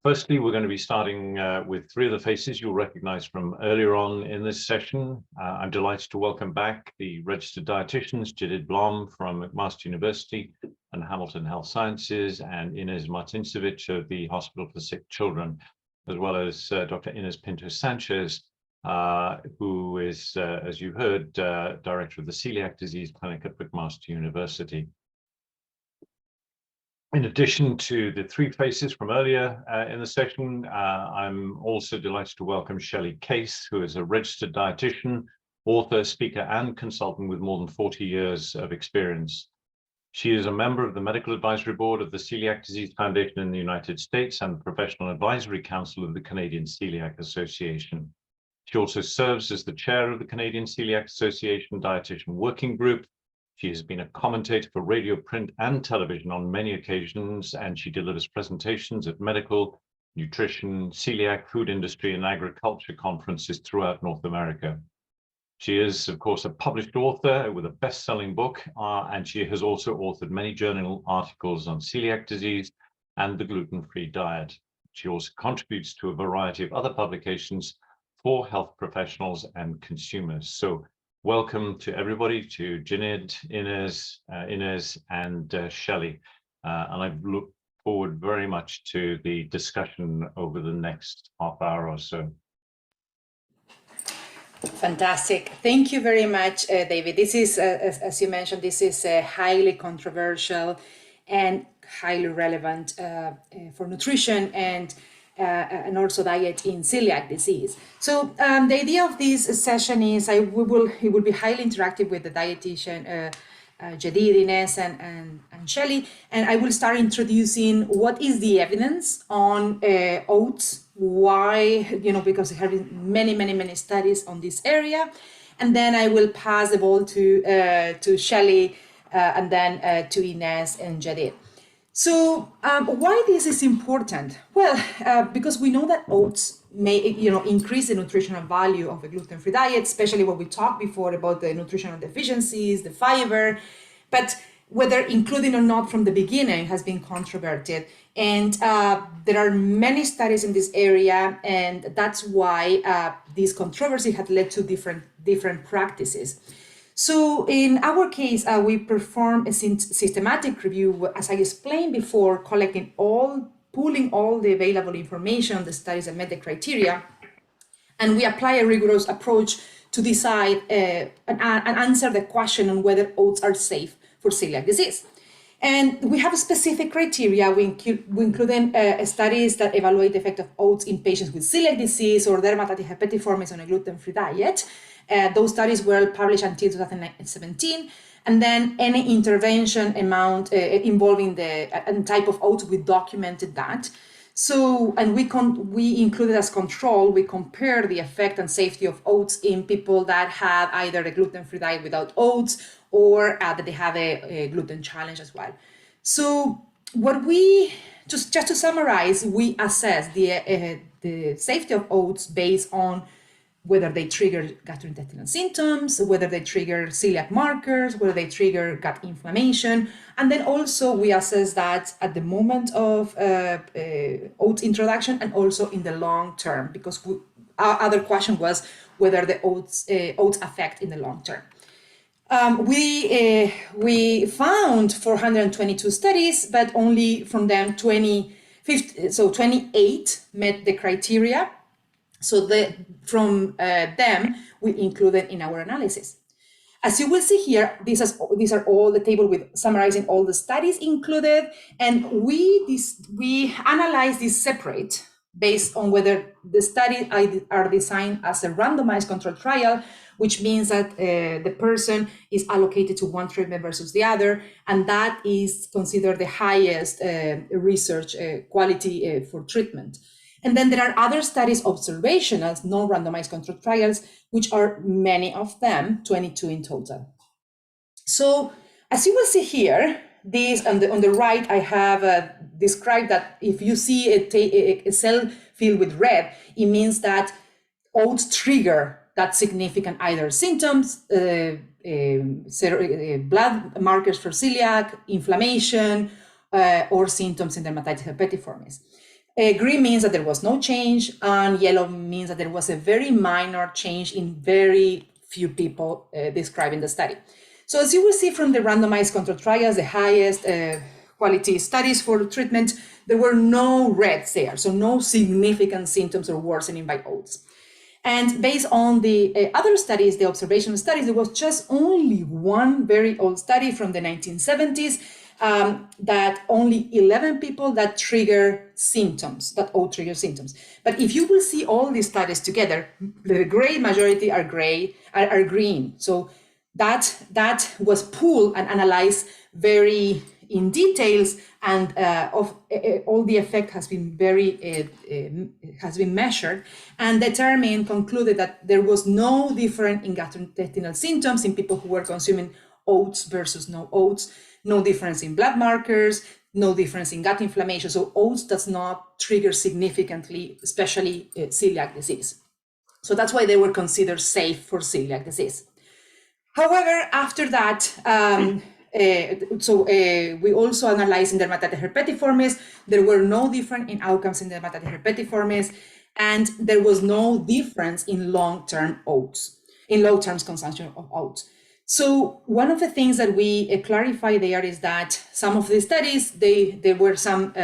Firstly, we're going to be starting with three of the faces you'll recognize from earlier on in this session. I'm delighted to welcome back the registered dietitians, Jedid Blom from McMaster University and Hamilton Health Sciences, and Inez Martincevic of the Hospital for Sick Children, as well as Dr. Inez Pinto-Sanchez, who is, as you heard, director of the Celiac Disease Clinic at McMaster University. In addition to the three faces from earlier in the session, I'm also delighted to welcome Shelley Case, who is a registered dietitian, author, speaker, and consultant with more than 40 years of experience. She is a member of the Medical Advisory Board of the Celiac Disease Foundation in the United States and the Professional Advisory Council of the Canadian Celiac Association. She also serves as the chair of the Canadian Celiac Association Dietitian Working Group. She has been a commentator for radio, print, and television on many occasions, and she delivers presentations at medical, nutrition, celiac, food industry, and agriculture conferences throughout North America. She is, of course, a published author with a best-selling book, and she has also authored many journal articles on celiac disease and the gluten-free diet. She also contributes to a variety of other publications for health professionals and consumers. So welcome to everybody, to Jedid, Inez, and Shelley. And I look forward very much to the discussion over the next half hour or so. Fantastic. Thank you very much, David. This is, as you mentioned, this is highly controversial and highly relevant for nutrition and also diet in celiac disease. So the idea of this session is it will be highly interactive with the dietitian Jedid, Inez, and Shelley, and I will start introducing what is the evidence on oats, why, because there have been many studies on this area, and then I will pass the ball to Shelley and then to Inez and Jedid. So why this is important? Well, because we know that oats may, increase the nutritional value of a gluten-free diet, especially what we talked before about the nutritional deficiencies, the fiber, but whether including or not from the beginning has been controverted. And there are many studies in this area, and that's why this controversy had led to different practices. So in our case, we perform a systematic review, as I explained before, pulling all the available information on the studies that met the criteria, and we apply a rigorous approach to decide and answer the question on whether oats are safe for celiac disease. And we have a specific criteria. We include studies that evaluate the effect of oats in patients with celiac disease or dermatitis herpetiformis on a gluten-free diet. Those studies were published until 2017, and then any intervention amount involving the type of oats, we documented that. So, and we included as control, we compared the effect and safety of oats in people that had either a gluten-free diet without oats or that they have a gluten challenge as well. So what we, just to summarize, we assess the safety of oats based on whether they trigger gastrointestinal symptoms, whether they trigger celiac markers, whether they trigger gut inflammation. And then also we assess that at the moment of oats introduction and also in the long term, because our other question was whether the oats affect in the long term. We found 422 studies, but only from them 28 met the criteria. So from them, we included in our analysis. As you will see here, these are all the table with summarizing all the studies included, and we analyze this separate based on whether the studies are designed as a randomized controlled trial, which means that the person is allocated to one treatment versus the other, and that is considered the highest research quality for treatment. And then there are other studies, observational, non-randomized controlled trials, which are many of them, 22 in total. So as you will see here, this on the right, I have described that if you see a cell filled with red, it means that oats trigger that significant either symptoms, blood markers for celiac, inflammation, or symptoms in dermatitis herpetiformis. Green means that there was no change, and yellow means that there was a very minor change in very few people described in the study. So as you will see from the randomized control trials, the highest quality studies for treatment, there were no reds there, so no significant symptoms or worsening by oats. And based on the other studies, the observational studies, there was just only one very old study from the 1970s that only 11 people that trigger symptoms, that oat trigger symptoms. But if you will see all these studies together, the great majority are green. So that was pooled and analyzed very in details, and all the effect has been has been measured and determined, concluded that there was no difference in gastrointestinal symptoms in people who were consuming oats versus no oats, no difference in blood markers, no difference in gut inflammation. So oats does not trigger significantly, especially celiac disease. So that's why they were considered safe for celiac disease. However, after that, we also analyzed in dermatitis herpetiformis. There were no difference in outcomes in dermatitis herpetiformis, and there was no difference in long-term consumption of oats. So one of the things that we clarify there is that some of the studies, there were some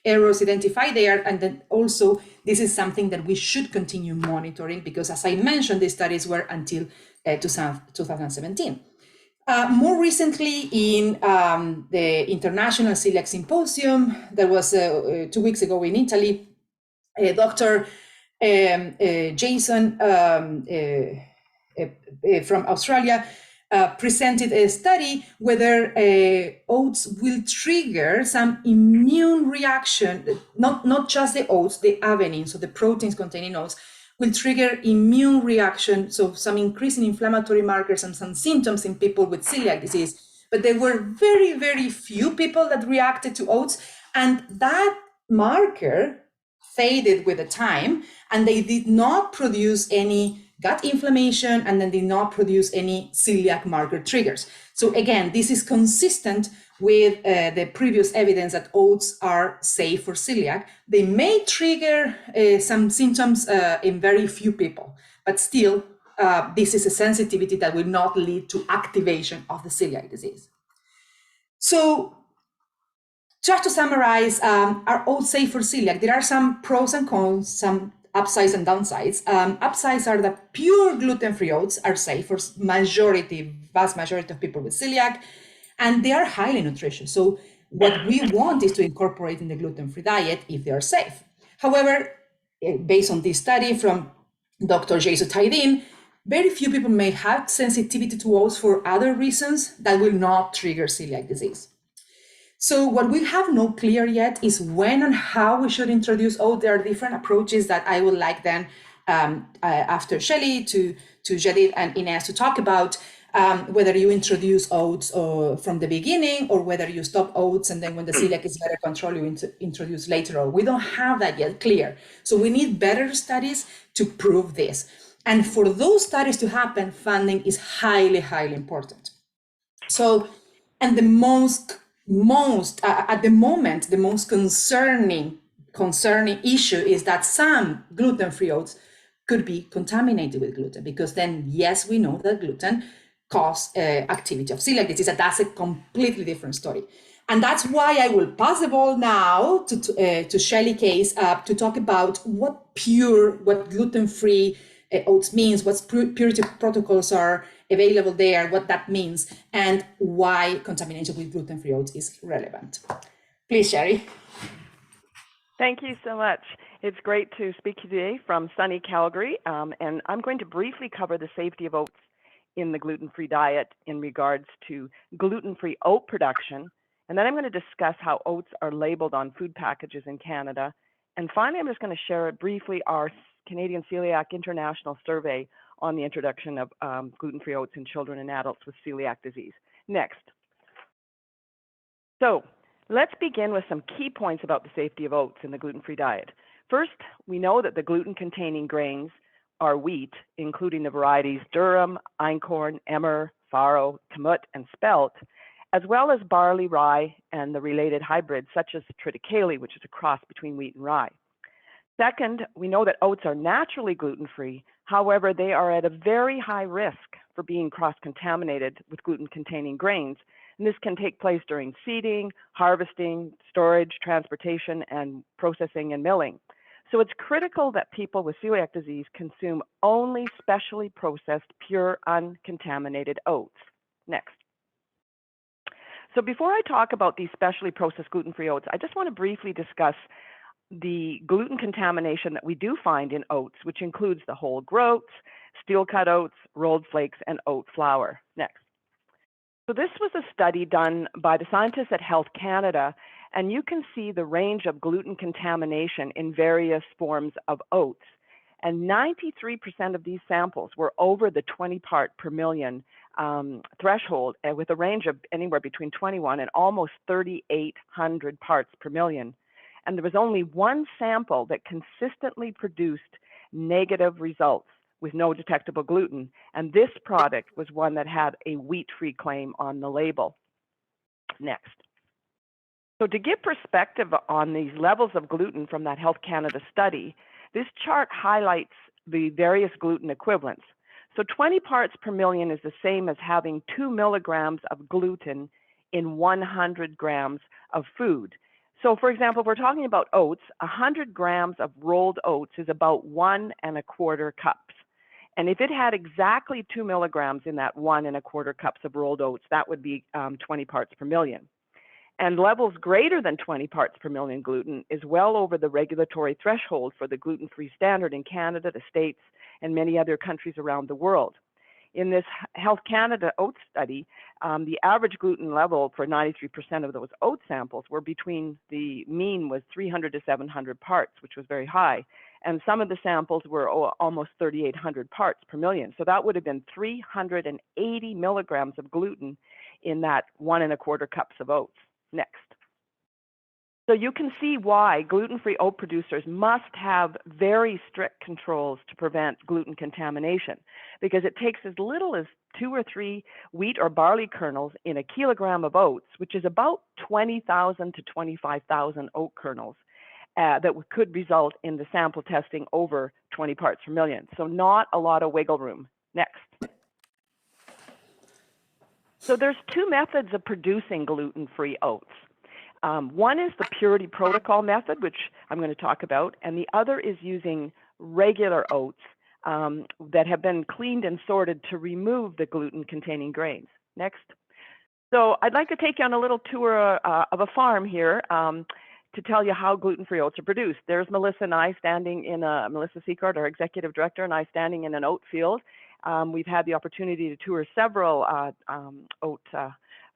errors identified there, and then also this is something that we should continue monitoring, because as I mentioned, these studies were until 2017. More recently, in the International Celiac Symposium that was 2 weeks ago in Italy, Dr. Jason from Australia presented a study whether oats will trigger some immune reaction, not just the oats, the avenin, so the proteins containing oats, will trigger immune reaction, so some increase in inflammatory markers and some symptoms in people with celiac disease. But there were very, very few people that reacted to oats, and that marker faded with the time, and they did not produce any gut inflammation, and then did not produce any celiac marker triggers. So again, this is consistent with the previous evidence that oats are safe for celiac. They may trigger some symptoms in very few people, but still, this is a sensitivity that will not lead to activation of the celiac disease. So just to summarize, are oats safe for celiac? There are some pros and cons, some upsides and downsides. Upsides are that pure gluten-free oats are safe for vast majority of people with celiac, and they are highly nutritious. So what we want is to incorporate in the gluten-free diet if they are safe. However, based on this study from Dr. Jason Taidin, very few people may have sensitivity to oats for other reasons that will not trigger celiac disease. So what we have not clear yet is when and how we should introduce oats. There are different approaches that I would like then after Shelley to Jedid and Ines to talk about, whether you introduce oats from the beginning, or whether you stop oats and then when the celiac is better controlled, you introduce later on. We don't have that yet clear. So we need better studies to prove this. And for those studies to happen, funding is highly, highly important. So, and at the moment, the most concerning issue is that some gluten-free oats could be contaminated with gluten, because then, yes, we know that gluten cause activity of celiac disease, and that's a completely different story. And that's why I will pass the ball now to Shelley Case to talk about what gluten-free oats means, what purity protocols are available there, what that means, and why contamination with gluten-free oats is relevant. Please, Sherry. Thank you so much. It's great to speak to you today from sunny Calgary, and I'm going to briefly cover the safety of oats in the gluten-free diet in regards to gluten-free oat production, and then I'm going to discuss how oats are labeled on food packages in Canada, and finally I'm just going to share briefly our Canadian Celiac International Survey on the introduction of gluten-free oats in children and adults with celiac disease. Next. So let's begin with some key points about the safety of oats in the gluten-free diet. First, we know that the gluten-containing grains are wheat, including the varieties durum, einkorn, emmer, farro, kamut, and spelt, as well as barley, rye, and the related hybrids, such as triticale, which is a cross between wheat and rye. Second, we know that oats are naturally gluten-free. However, they are at a very high risk for being cross-contaminated with gluten-containing grains. And this can take place during seeding, harvesting, storage, transportation, and processing and milling. So it's critical that people with celiac disease consume only specially processed, pure, uncontaminated oats. Next. So before I talk about these specially processed gluten-free oats, I just want to briefly discuss the gluten contamination that we do find in oats, which includes the whole groats, steel-cut oats, rolled flakes, and oat flour. Next. So this was a study done by the scientists at Health Canada, and you can see the range of gluten contamination in various forms of oats. And 93% of these samples were over the 20 part per million threshold, with a range of anywhere between 21 and almost 3,800 parts per million. And there was only one sample that consistently produced negative results with no detectable gluten. And this product was one that had a wheat-free claim on the label. Next. So to give perspective on these levels of gluten from that Health Canada study, this chart highlights the various gluten equivalents. So 20 parts per million is the same as having 2 milligrams of gluten in 100 grams of food. So for example, if we're talking about oats, 100 grams of rolled oats is about 1 1/4 cups. And if it had exactly 2 milligrams in that 1 1/4 cups of rolled oats, that would be 20 parts per million. And levels greater than 20 parts per million gluten is well over the regulatory threshold for the gluten-free standard in Canada, the States, and many other countries around the world. In this Health Canada oat study, the average gluten level for 93% of those oat samples were between, the mean was 300 to 700 parts, which was very high. And some of the samples were almost 3,800 parts per million. So that would have been 380 milligrams of gluten in that 1 1/4 cups of oats. Next. So you can see why gluten-free oat producers must have very strict controls to prevent gluten contamination, because it takes as little as 2 or 3 wheat or barley kernels in a kilogram of oats, which is about 20,000 to 25,000 oat kernels, that could result in the sample testing over 20 parts per million. So not a lot of wiggle room. Next. So there's 2 methods of producing gluten-free oats. One is the purity protocol method, which I'm going to talk about, and the other is using regular oats that have been cleaned and sorted to remove the gluten-containing grains. Next. So I'd like to take you on a little tour of a farm here to tell you how gluten-free oats are produced. There's Melissa and I standing in Melissa Secord, our executive director, and I standing in an oat field. We've had the opportunity to tour several oat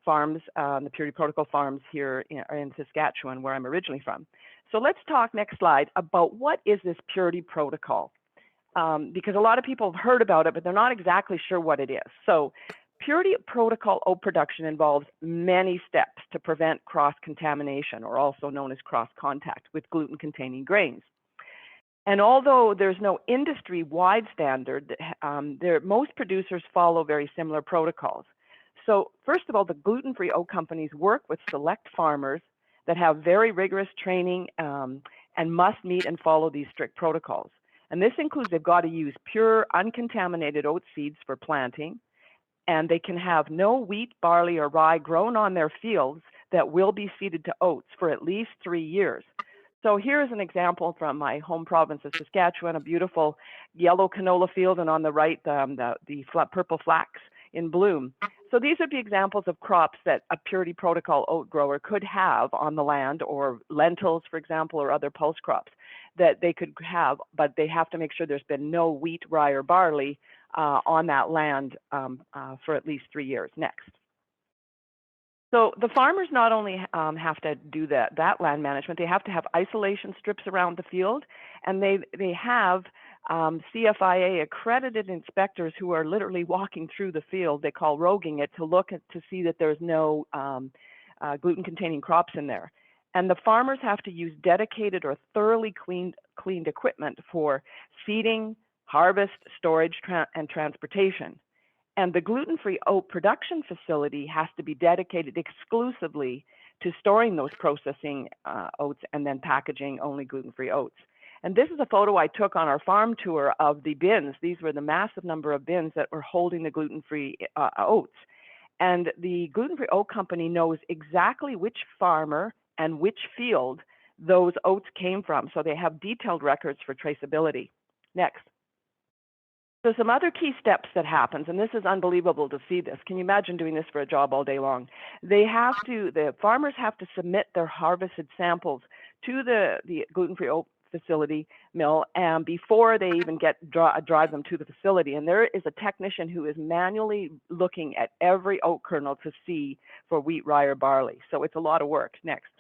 farms, the Purity Protocol farms here in Saskatchewan, where I'm originally from. So let's talk, next slide, about what is this Purity Protocol? Because a lot of people have heard about it, but they're not exactly sure what it is. So Purity Protocol oat production involves many steps to prevent cross-contamination, or also known as cross-contact, with gluten-containing grains. And although there's no industry-wide standard, most producers follow very similar protocols. So first of all, the gluten-free oat companies work with select farmers that have very rigorous training and must meet and follow these strict protocols. And this includes they've got to use pure, uncontaminated oat seeds for planting, and they can have no wheat, barley, or rye grown on their fields that will be seeded to oats for at least 3 years. So here's an example from my home province of Saskatchewan, a beautiful yellow canola field, and on the right, the purple flax in bloom. So these would be examples of crops that a Purity Protocol oat grower could have on the land, or lentils, for example, or other pulse crops that they could have, but they have to make sure there's been no wheat, rye, or barley on that land for at least 3 years. Next. So the farmers not only have to do that land management, they have to have isolation strips around the field, and they have CFIA accredited inspectors who are literally walking through the field. They call roguing it, to look to see that there's no gluten-containing crops in there. And the farmers have to use dedicated or thoroughly cleaned equipment for seeding, harvest, storage, and transportation. And the gluten-free oat production facility has to be dedicated exclusively to storing those processing oats and then packaging only gluten-free oats. And this is a photo I took on our farm tour of the bins. These were the massive number of bins that were holding the gluten-free oats. And the gluten-free oat company knows exactly which farmer and which field those oats came from. So they have detailed records for traceability. Next. So some other key steps that happens, and this is unbelievable to see this. Can you imagine doing this for a job all day long? The farmers have to submit their harvested samples to the gluten-free oat facility mill and before they even drive them to the facility. And there is a technician who is manually looking at every oat kernel to see for wheat, rye, or barley. So it's a lot of work. Next.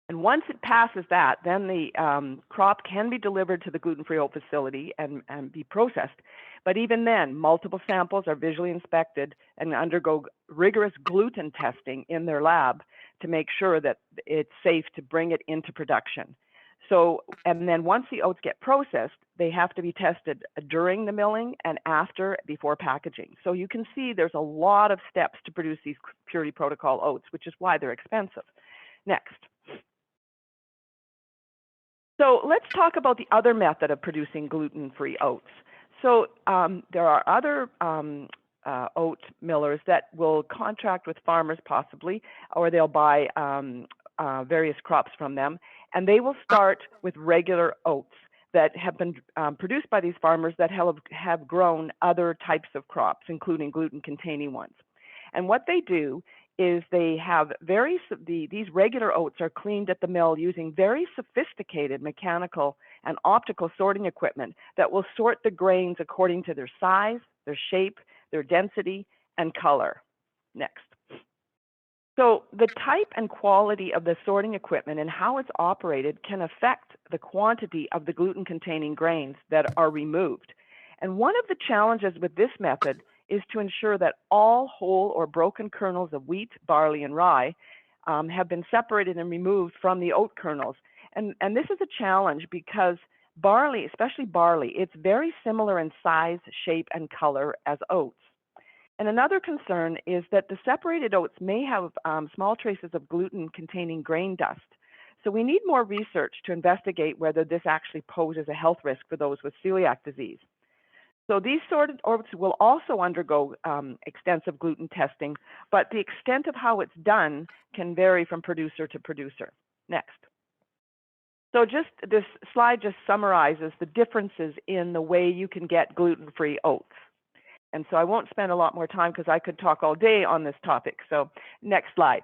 And once it passes that, then the crop can be delivered to the gluten-free oat facility and be processed. But even then, multiple samples are visually inspected and undergo rigorous gluten testing in their lab to make sure that it's safe to bring it into production. So, and then once the oats get processed, they have to be tested during the milling and before packaging. So you can see there's a lot of steps to produce these purity protocol oats, which is why they're expensive. Next. So let's talk about the other method of producing gluten-free oats. So there are other oat millers that will contract with farmers possibly, or they'll buy various crops from them, and they will start with regular oats that have been produced by these farmers that have grown other types of crops, including gluten-containing ones. And what they do is they have these regular oats are cleaned at the mill using very sophisticated mechanical and optical sorting equipment that will sort the grains according to their size, their shape, their density, and color. Next. So the type and quality of the sorting equipment and how it's operated can affect the quantity of the gluten-containing grains that are removed. And one of the challenges with this method is to ensure that all whole or broken kernels of wheat, barley, and rye have been separated and removed from the oat kernels. And this is a challenge because barley, especially barley, it's very similar in size, shape, and color as oats. And another concern is that the separated oats may have small traces of gluten-containing grain dust. So we need more research to investigate whether this actually poses a health risk for those with celiac disease. So these sorted oats will also undergo extensive gluten testing, but the extent of how it's done can vary from producer to producer. Next. So this slide just summarizes the differences in the way you can get gluten-free oats. And so I won't spend a lot more time because I could talk all day on this topic. So next slide.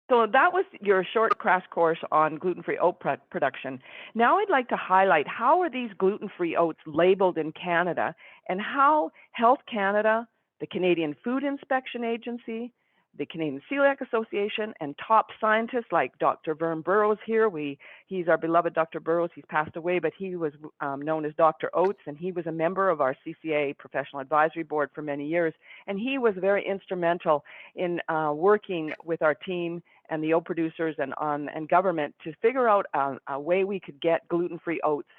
So that was your short crash course on gluten-free oat production. Now I'd like to highlight how are these gluten-free oats labeled in Canada and how Health Canada, the Canadian Food Inspection Agency, the Canadian Celiac Association, and top scientists like Dr. Vern Burrows here. He's our beloved Dr. Burrows. He's passed away, but he was known as Dr. Oats, and he was a member of our CCA Professional Advisory Board for many years. And he was very instrumental in working with our team and the oat producers and government to figure out a way we could get gluten-free oats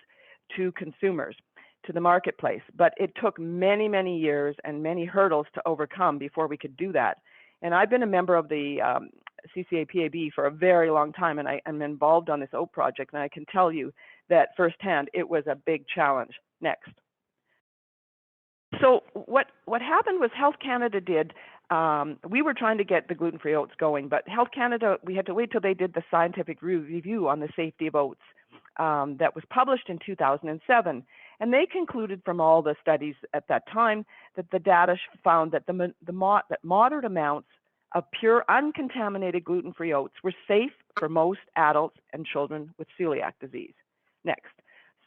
to consumers, to the marketplace. But it took many, many years and many hurdles to overcome before we could do that. And I've been a member of the CCA PAB for a very long time, and I'm involved on this oat project, and I can tell you that firsthand it was a big challenge. Next. So what happened was Health Canada did, we were trying to get the gluten-free oats going, but Health Canada, we had to wait till they did the scientific review on the safety of oats that was published in 2007. And they concluded from all the studies at that time that the data found that that moderate amounts of pure uncontaminated gluten-free oats were safe for most adults and children with celiac disease. Next.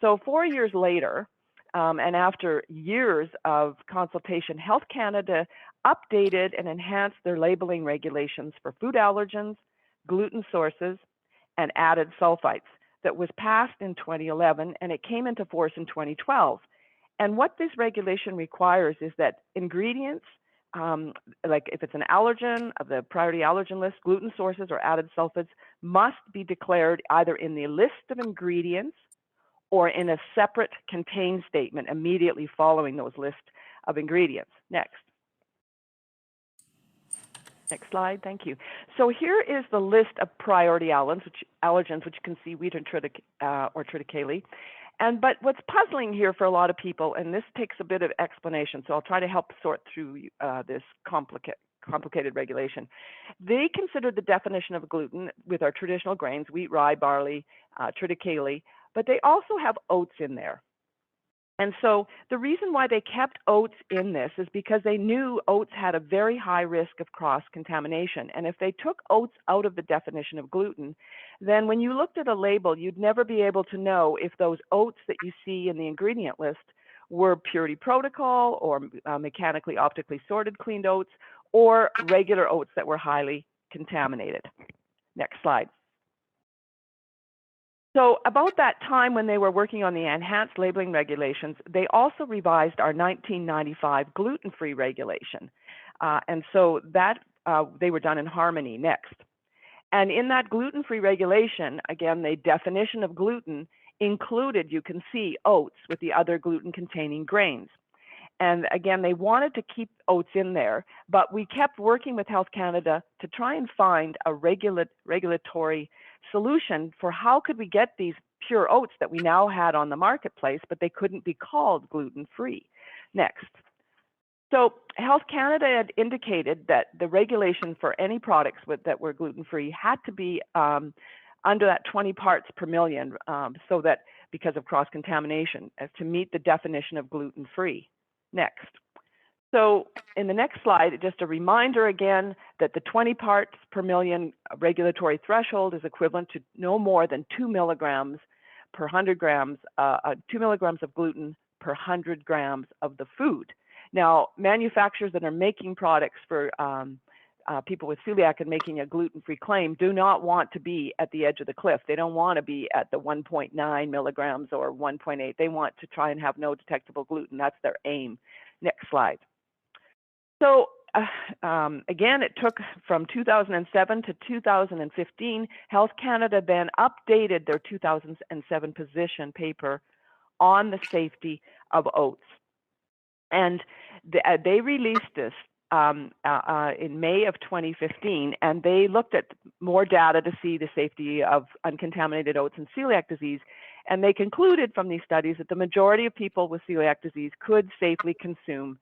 So 4 years later, and after years of consultation, Health Canada updated and enhanced their labeling regulations for food allergens, gluten sources, and added sulfites. That was passed in 2011, and it came into force in 2012. And what this regulation requires is that ingredients, like if it's an allergen of the priority allergen list, gluten sources or added sulfates must be declared either in the list of ingredients or in a separate contain statement immediately following those lists of ingredients. Next. Next slide, thank you. So here is the list of priority allergens, which you can see wheat and triticale. But what's puzzling here for a lot of people, and this takes a bit of explanation, so I'll try to help sort through this complicated regulation. They consider the definition of gluten with our traditional grains, wheat, rye, barley, triticale, but they also have oats in there. And so the reason why they kept oats in this is because they knew oats had a very high risk of cross-contamination. And if they took oats out of the definition of gluten, then when you looked at a label, you'd never be able to know if those oats that you see in the ingredient list were purity protocol or mechanically, optically sorted cleaned oats, or regular oats that were highly contaminated. Next slide. So about that time when they were working on the enhanced labeling regulations, they also revised our 1995 gluten-free regulation. And so that they were done in harmony. Next. And in that gluten-free regulation, again, the definition of gluten included, you can see, oats with the other gluten-containing grains. And again, they wanted to keep oats in there, but we kept working with Health Canada to try and find a regulatory solution for how could we get these pure oats that we now had on the marketplace, but they couldn't be called gluten-free. Next. So Health Canada had indicated that the regulation for any products that were gluten-free had to be under that 20 parts per million, so that because of cross-contamination, as to meet the definition of gluten-free. Next. So in the next slide, just a reminder again that the 20 parts per million regulatory threshold is equivalent to no more than 2 milligrams per 100 grams, 2 milligrams of gluten per 100 grams of the food. Now, manufacturers that are making products for people with celiac and making a gluten-free claim do not want to be at the edge of the cliff. They don't want to be at the 1.9 milligrams or 1.8. They want to try and have no detectable gluten. That's their aim. Next slide. So again, it took from 2007 to 2015. Health Canada then updated their 2007 position paper on the safety of oats. And they released this in May of 2015, and they looked at more data to see the safety of uncontaminated oats and celiac disease. And they concluded from these studies that the majority of people with celiac disease could safely consume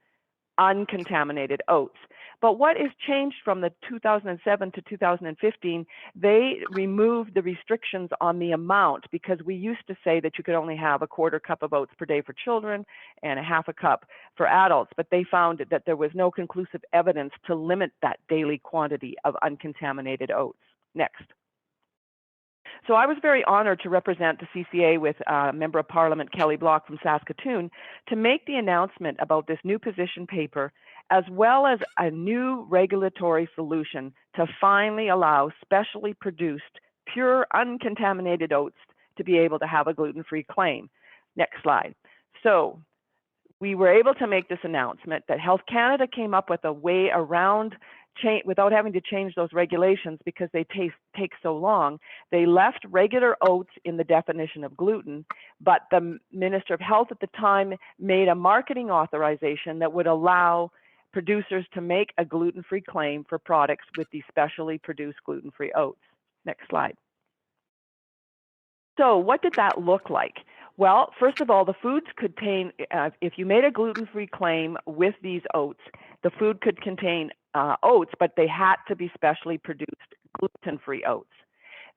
uncontaminated oats. But what is changed from the 2007 to 2015, they removed the restrictions on the amount, because we used to say that you could only have a quarter cup of oats per day for children and a half a cup for adults, but they found that there was no conclusive evidence to limit that daily quantity of uncontaminated oats. Next. So I was very honored to represent the CCA with Member of Parliament Kelly Block from Saskatoon to make the announcement about this new position paper, as well as a new regulatory solution to finally allow specially produced, pure, uncontaminated oats to be able to have a gluten-free claim. Next slide. So we were able to make this announcement that Health Canada came up with a way around without having to change those regulations, because they take so long. They left regular oats in the definition of gluten, but the Minister of Health at the time made a marketing authorization that would allow producers to make a gluten-free claim for products with these specially produced gluten-free oats. Next slide. So what did that look like? Well, first of all, the foods could contain, if you made a gluten-free claim with these oats, the food could contain oats, but they had to be specially produced gluten-free oats.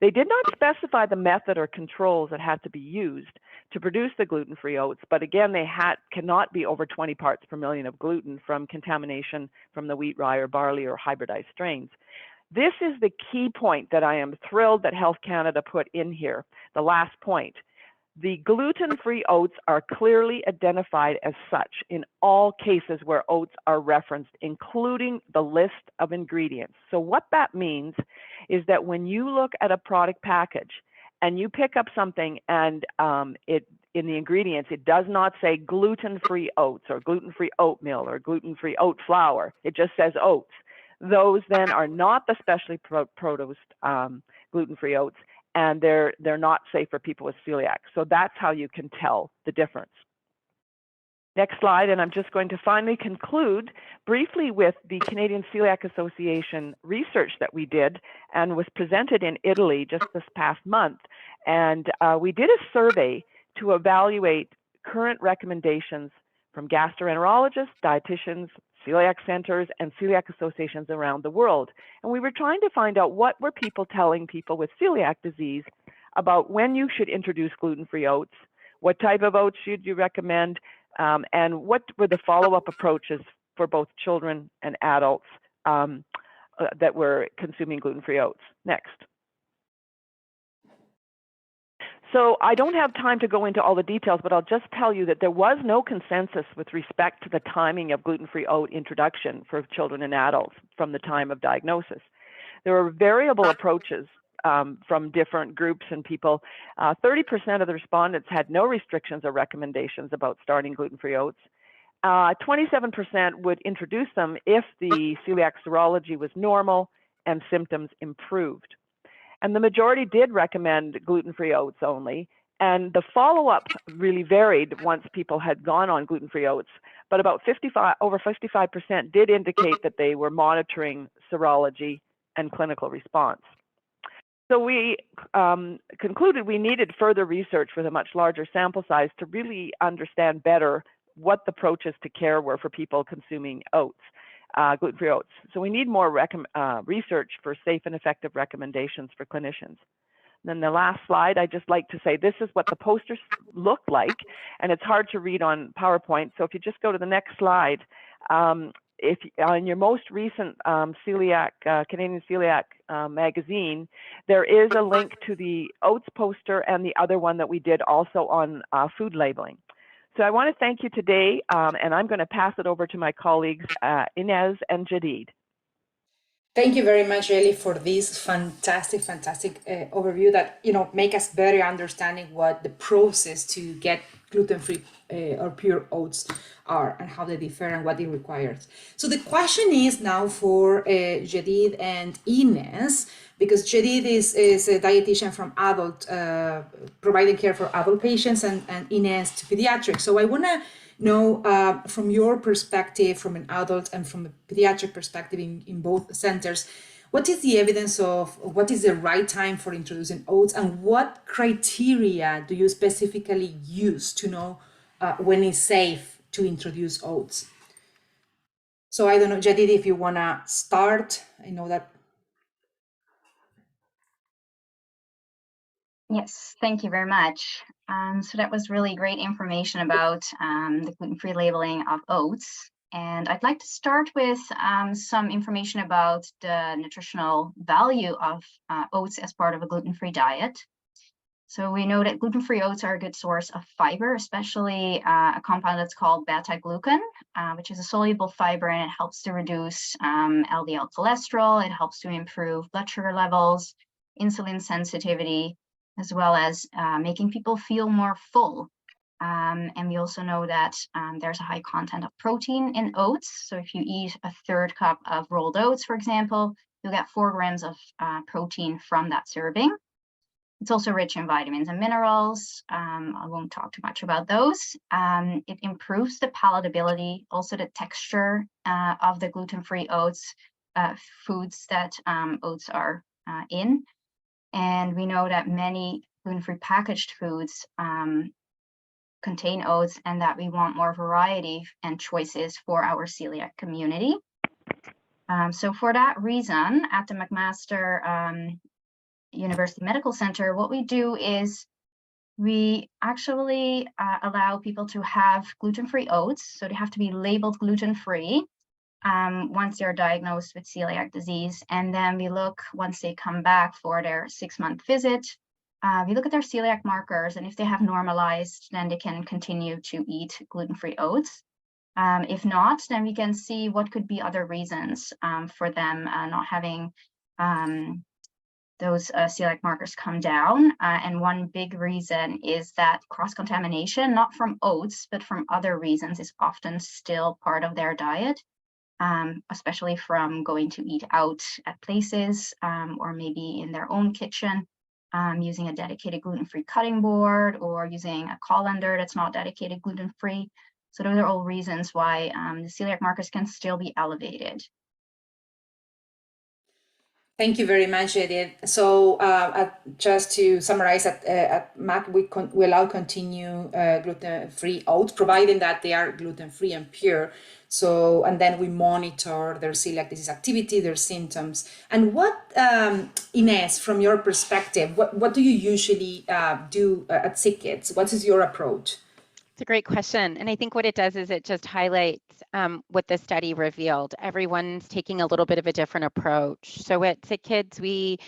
They did not specify the method or controls that had to be used to produce the gluten-free oats, but again, they cannot be over 20 parts per million of gluten from contamination from the wheat, rye, or barley, or hybridized strains. This is the key point that I am thrilled that Health Canada put in here, the last point. The gluten-free oats are clearly identified as such in all cases where oats are referenced, including the list of ingredients. So what that means is that when you look at a product package and you pick up something and in the ingredients, it does not say gluten-free oats or gluten-free oatmeal or gluten-free oat flour. It just says oats. Those then are not the specially produced gluten-free oats, and they're not safe for people with celiac. So that's how you can tell the difference. Next slide, and I'm just going to finally conclude briefly with the Canadian Celiac Association research that we did and was presented in Italy just this past month. And we did a survey to evaluate current recommendations from gastroenterologists, dietitians, celiac centers, and celiac associations around the world. And we were trying to find out what were people telling people with celiac disease about when you should introduce gluten-free oats, what type of oats should you recommend, and what were the follow-up approaches for both children and adults that were consuming gluten-free oats. Next. So I don't have time to go into all the details, but I'll just tell you that there was no consensus with respect to the timing of gluten-free oat introduction for children and adults from the time of diagnosis. There were variable approaches from different groups and people. 30% of the respondents had no restrictions or recommendations about starting gluten-free oats. 27% would introduce them if the celiac serology was normal and symptoms improved. And the majority did recommend gluten-free oats only. And the follow-up really varied once people had gone on gluten-free oats, but about over 55% did indicate that they were monitoring serology and clinical response. So we concluded we needed further research with a much larger sample size to really understand better what the approaches to care were for people consuming oats, gluten-free oats. So we need more research for safe and effective recommendations for clinicians. And then the last slide, I just like to say this is what the posters look like, and it's hard to read on PowerPoint. So if you just go to the next slide, if on your most recent Celiac, Canadian Celiac magazine, there is a link to the oats poster and the other one that we did also on food labeling. So I want to thank you today, and I'm going to pass it over to my colleagues, Inez and Jedid. Thank you very much, Ellie, for this fantastic overview that make us better understanding what the process to get gluten-free or pure oats are and how they differ and what it requires. So the question is now for Jedid and Ines, because Jedid is a dietitian from adult, providing care for adult patients, and Ines to pediatrics. So I want to know from your perspective, from an adult and from a pediatric perspective in both centers, what is the evidence of what is the right time for introducing oats, and what criteria do you specifically use to know when it's safe to introduce oats? So I don't know, Jedid, if you want to start. I know that. Yes, thank you very much. So that was really great information about the gluten-free labeling of oats. And I'd like to start with some information about the nutritional value of oats as part of a gluten-free diet. So we know that gluten-free oats are a good source of fiber, especially a compound that's called beta-glucan, which is a soluble fiber, and it helps to reduce LDL cholesterol. It helps to improve blood sugar levels, insulin sensitivity, as well as making people feel more full. And we also know that there's a high content of protein in oats. So if you eat a third cup of rolled oats, for example, you'll get 4 grams of protein from that serving. It's also rich in vitamins and minerals. I won't talk too much about those. It improves the palatability, also the texture of the gluten-free oats, foods that oats are in. And we know that many gluten-free packaged foods contain oats, and that we want more variety and choices for our celiac community. So for that reason, at the McMaster University Medical Center, what we do is we actually allow people to have gluten-free oats. So they have to be labeled gluten-free once they're diagnosed with celiac disease. And then we look, once they come back for their 6-month visit, we look at their celiac markers, and if they have normalized, then they can continue to eat gluten-free oats. If not, then we can see what could be other reasons for them not having those celiac markers come down. And one big reason is that cross-contamination, not from oats, but from other reasons, is often still part of their diet, especially from going to eat out at places or maybe in their own kitchen. using a dedicated gluten-free cutting board, or using a colander that's not dedicated gluten-free. So those are all reasons why the celiac markers can still be elevated. Thank you very much, Jedid. So just to summarize, at MAC, we allow continue gluten-free oats, providing that they are gluten-free and pure. So, and then we monitor their celiac disease activity, their symptoms. And what, Ines, from your perspective, what do you usually do at Sick Kids? What is your approach? It's a great question. And I think what it does is it just highlights what the study revealed. Everyone's taking a little bit of a different approach. So at Sick Kids, we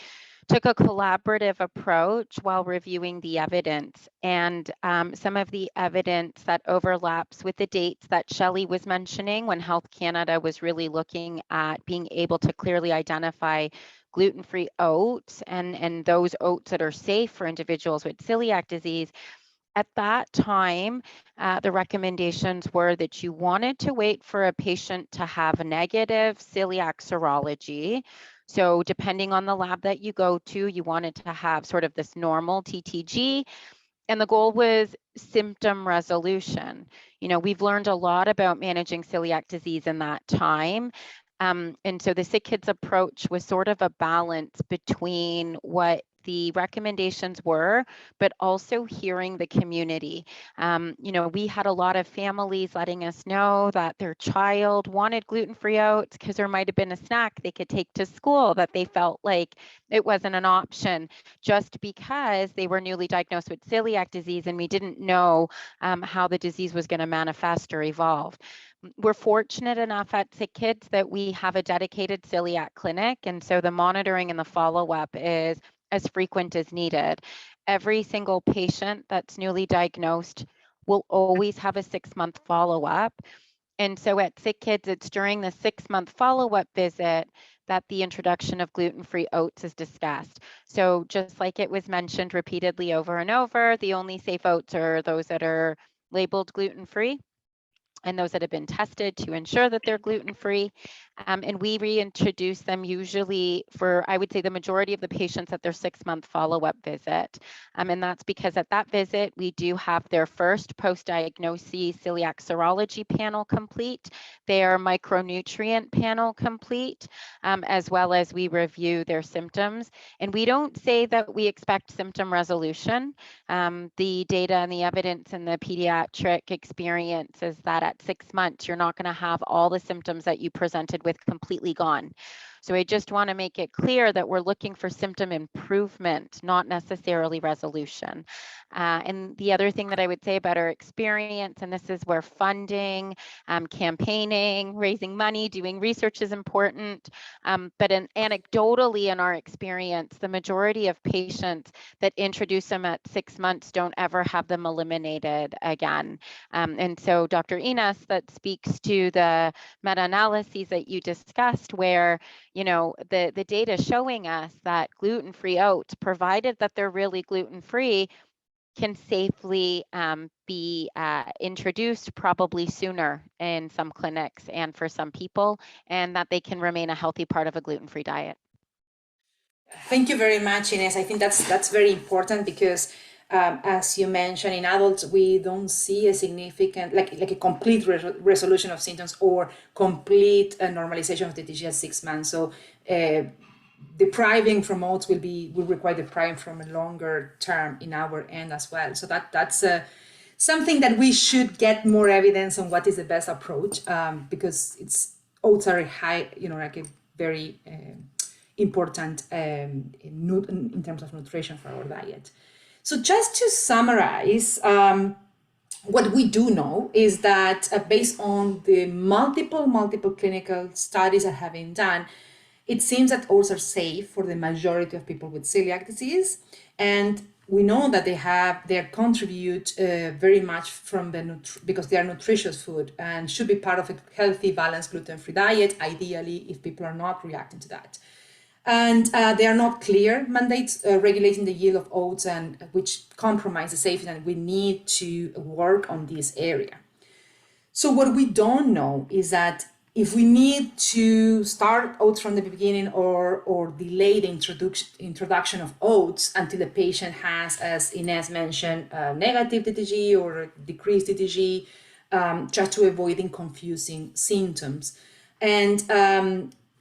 took a collaborative approach while reviewing the evidence, and some of the evidence that overlaps with the dates that Shelley was mentioning when Health Canada was really looking at being able to clearly identify gluten-free oats and those oats that are safe for individuals with celiac disease. At that time, the recommendations were that you wanted to wait for a patient to have a negative celiac serology. So depending on the lab that you go to, you wanted to have sort of this normal TTG. And the goal was symptom resolution. You know, we've learned a lot about managing celiac disease in that time. And so the Sick Kids approach was sort of a balance between what the recommendations were, but also hearing the community. You know, we had a lot of families letting us know that their child wanted gluten-free oats because there might have been a snack they could take to school that they felt like it wasn't an option, just because they were newly diagnosed with celiac disease and we didn't know how the disease was going to manifest or evolve. We're fortunate enough at Sick Kids that we have a dedicated celiac clinic, and so the monitoring and the follow-up is as frequent as needed. Every single patient that's newly diagnosed will always have a 6-month follow-up. And so at Sick Kids, it's during the 6-month follow-up visit that the introduction of gluten-free oats is discussed. So just like it was mentioned repeatedly over and over, the only safe oats are those that are labeled gluten-free and those that have been tested to ensure that they're gluten-free. And we reintroduce them usually for, I would say, the majority of the patients at their 6-month follow-up visit. And that's because at that visit, we do have their first post-diagnosis celiac serology panel complete, their micronutrient panel complete, as well as we review their symptoms. And we don't say that we expect symptom resolution. The data and the evidence in the pediatric experience is that at 6 months, you're not going to have all the symptoms that you presented with completely gone. So I just want to make it clear that we're looking for symptom improvement, not necessarily resolution. And the other thing that I would say about our experience, and this is where funding, campaigning, raising money, doing research is important. But anecdotally in our experience, the majority of patients that introduce them at 6 months don't ever have them eliminated again. And so Dr. Ines, that speaks to the meta-analyses that you discussed where, you know, the data showing us that gluten-free oats, provided that they're really gluten-free, can safely be introduced probably sooner in some clinics and for some people, and that they can remain a healthy part of a gluten-free diet. Thank you very much, Ines. I think that's very important because as you mentioned, in adults, we don't see a significant, like a complete resolution of symptoms or complete normalization of the TG at 6 months. So depriving from oats will require depriving from a longer term in our end as well. So that's something that we should get more evidence on what is the best approach, because oats are a high, you know, like a very important in terms of nutrition for our diet. So just to summarize, what we do know is that based on the multiple clinical studies that have been done, it seems that oats are safe for the majority of people with celiac disease. And we know that they contribute very much from because they are nutritious food and should be part of a healthy, balanced gluten-free diet, ideally if people are not reacting to that. And there are not clear mandates regulating the yield of oats, and which compromise the safety, and we need to work on this area. So what we don't know is that if we need to start oats from the beginning or delay the introduction of oats until the patient has, as Inez mentioned, negative DTG or decreased DTG, just to avoiding confusing symptoms. And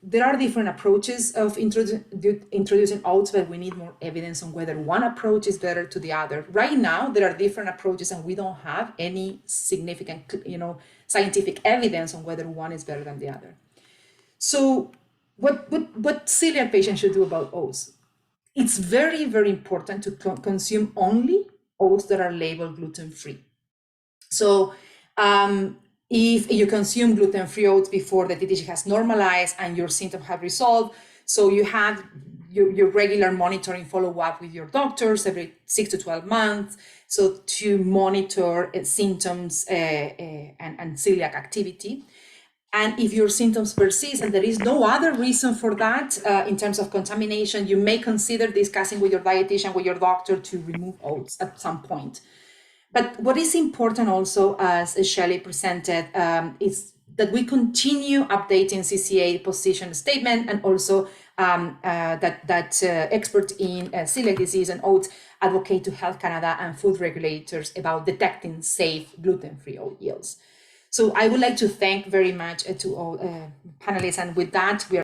there are different approaches of introducing oats, but we need more evidence on whether one approach is better to the other. Right now, there are different approaches, and we don't have any significant, scientific evidence on whether one is better than the other. So, what celiac patients should do about oats? It's very, very important to consume only oats that are labeled gluten-free. So, if you consume gluten-free oats before the DTG has normalized and your symptoms have resolved, so you have your regular monitoring follow-up with your doctors every 6 to 12 months, so to monitor symptoms and celiac activity. And if your symptoms persist and there is no other reason for that in terms of contamination, you may consider discussing with your dietitian, with your doctor, to remove oats at some point. But what is important also, as Shelley presented, is that we continue updating CCA position statement, and also that experts in celiac disease and oats advocate to Health Canada and food regulators about detecting safe gluten-free oat yields. So I would like to thank very much to all panelists, and with that, we are